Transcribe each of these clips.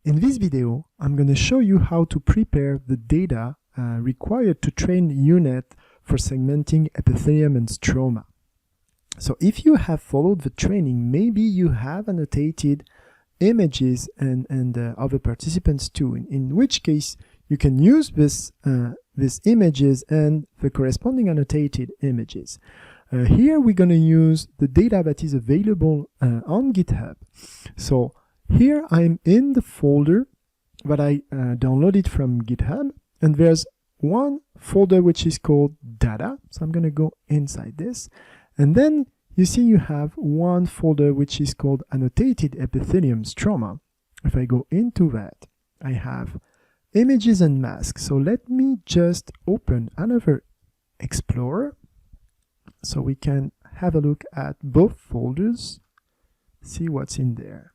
In this video, I'm going to show you how to prepare the data required to train UNet for segmenting epithelium and stroma. So if you have followed the training, maybe you have annotated images and other participants too, in which case you can use these images and the corresponding annotated images. Here we're going to use the data that is available on GitHub. So here I'm in the folder that I downloaded from GitHub, and there's one folder which is called data. So I'm going to go inside this, and then you see you have one folder which is called annotated epithelium stroma. If I go into that, I have images and masks. So let me just open another Explorer so we can have a look at both folders, see what's in there.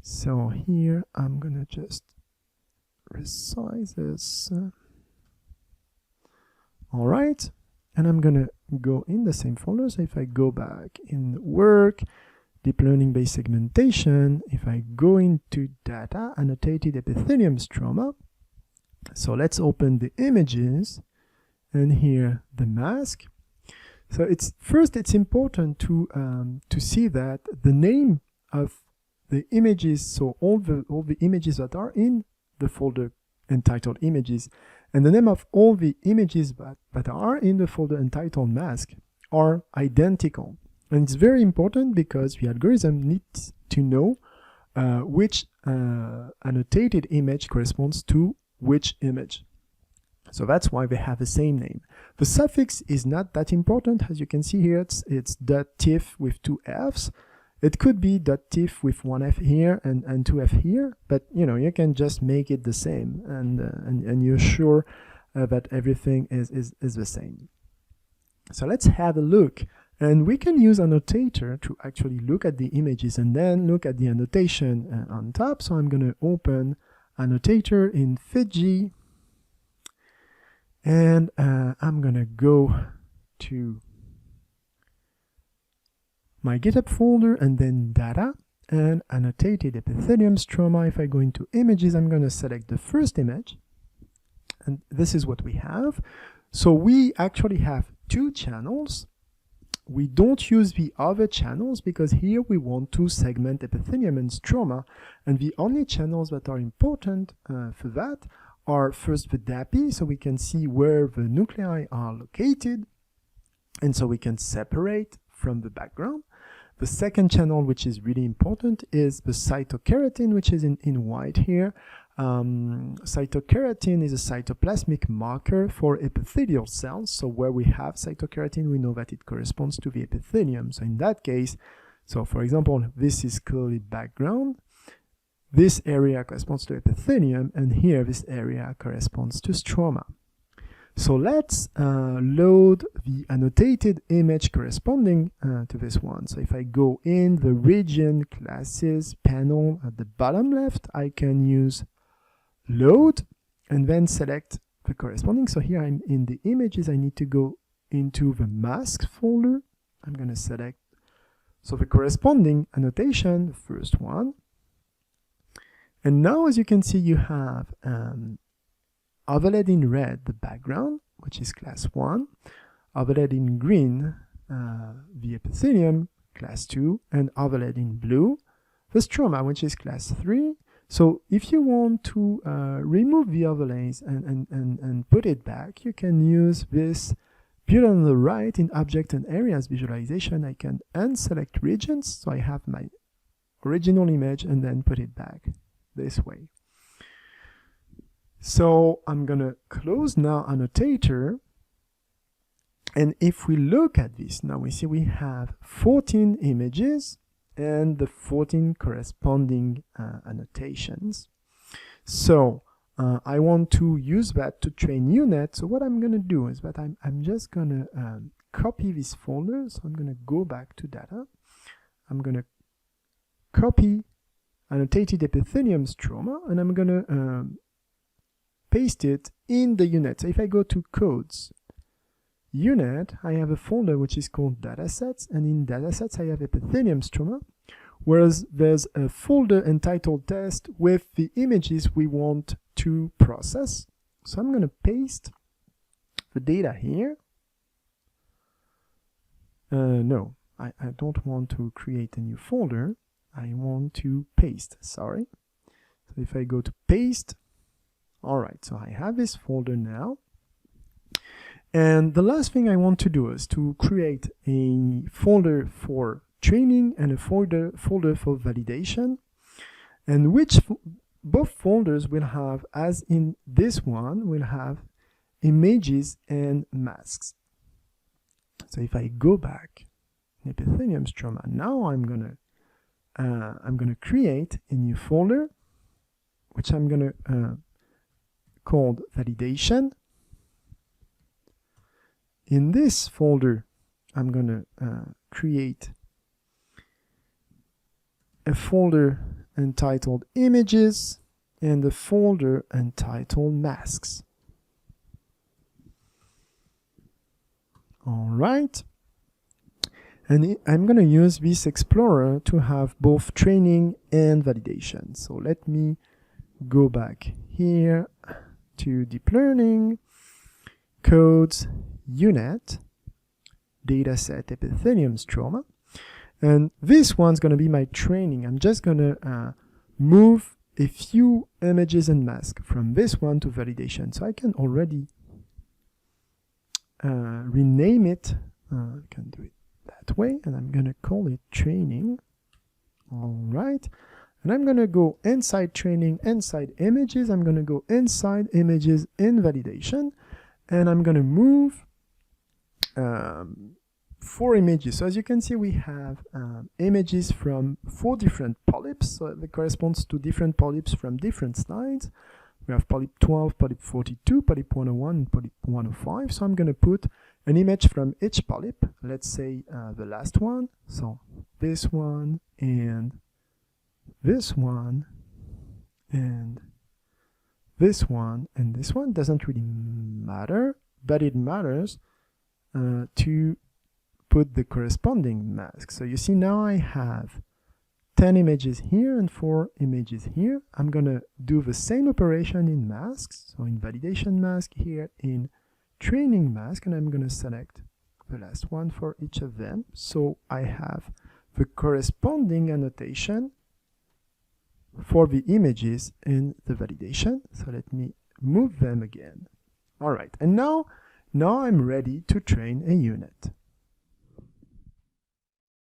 So here I'm gonna just resize this. All right, and I'm gonna go in the same folder. So if I go back in work, deep learning based segmentation, if I go into data, annotated epithelium stroma, so let's open the images, and here the mask. So it's important to see that the name of the images, so all the images that are in the folder entitled images, and the name of all the images that are in the folder entitled mask are identical. And it's very important because the algorithm needs to know which annotated image corresponds to which image. So that's why they have the same name. The suffix is not that important. As you can see here, it's .tif with two Fs. It could be .tif with one F here and two F here, but you can just make it the same, and you're sure that everything is the same. So let's have a look, and we can use annotator to actually look at the images and then look at the annotation on top. So I'm going to open annotator in Fiji, and I'm going to go to my GitHub folder and then data and annotated epithelium stroma. If I go into images, I'm going to select the first image, and this is what we have. So we actually have two channels. We don't use the other channels because here we want to segment epithelium and stroma, and the only channels that are important for that are first the DAPI, so we can see where the nuclei are located, and so we can separate from the background. The second channel, which is really important, is the cytokeratin, which is in white here. Cytokeratin is a cytoplasmic marker for epithelial cells. So where we have cytokeratin, we know that it corresponds to the epithelium. So in that case, so for example, this is clearly background. This area corresponds to epithelium, and here this area corresponds to stroma. So let's load the annotated image corresponding to this one. So if I go in the region classes panel at the bottom left, I can use load and then select the corresponding. So here I'm in the images. I need to go into the masks folder. I'm going to select so the corresponding annotation, the first one. And now, as you can see, you have overlaid in red the background, which is class 1, overlaid in green the epithelium, class 2, and overlaid in blue the stroma, which is class 3. So if you want to remove the overlays and put it back, you can use this view on the right in object and areas visualization. I can unselect regions, so I have my original image and then put it back this way. So I'm going to close now annotator, and if we look at this, now we see we have 14 images and the 14 corresponding annotations. So I want to use that to train UNet. So what I'm going to do is that I'm just going to copy this folder. So I'm going to go back to data. I'm going to copy annotated epithelium stroma, and I'm going to paste it in the UNet. So if I go to codes, UNet, I have a folder which is called datasets, and in datasets I have epithelium stroma. whereas there's a folder entitled test with the images we want to process. So I'm going to paste the data here. No, I don't want to create a new folder. I want to paste, sorry. So if I go to paste, all right, so I have this folder now. And the last thing I want to do is to create a folder for training and a folder for validation, and which both folders will have, as in this one, will have images and masks. So if I go back in epithelium stroma, now I'm gonna create a new folder, which I'm gonna call validation. In this folder, I'm gonna create a folder entitled images and a folder entitled masks. All right. And I'm going to use this explorer to have both training and validation. So let me go back here to deep learning, codes, unit, dataset epithelium stroma. And this one's going to be my training. I'm just going to move a few images and masks from this one to validation. So I can already rename it. I can do it that way, and I'm going to call it training. All right. And I'm going to go inside training, inside images. I'm going to go inside images in validation. And I'm going to move 4 images. So as you can see, we have images from 4 different polyps. So that corresponds to different polyps from different slides. We have polyp 12, polyp 42, polyp 101, and polyp 105. So I'm going to put an image from each polyp. Let's say the last one. So this one, and this one, and this one, and this one. Doesn't really matter, but it matters to put the corresponding mask. So you see now I have 10 images here and 4 images here. I'm going to do the same operation in masks. So in validation mask here, in training mask, and I'm going to select the last one for each of them. So I have the corresponding annotation for the images in the validation. So let me move them again. All right, and now I'm ready to train a unit.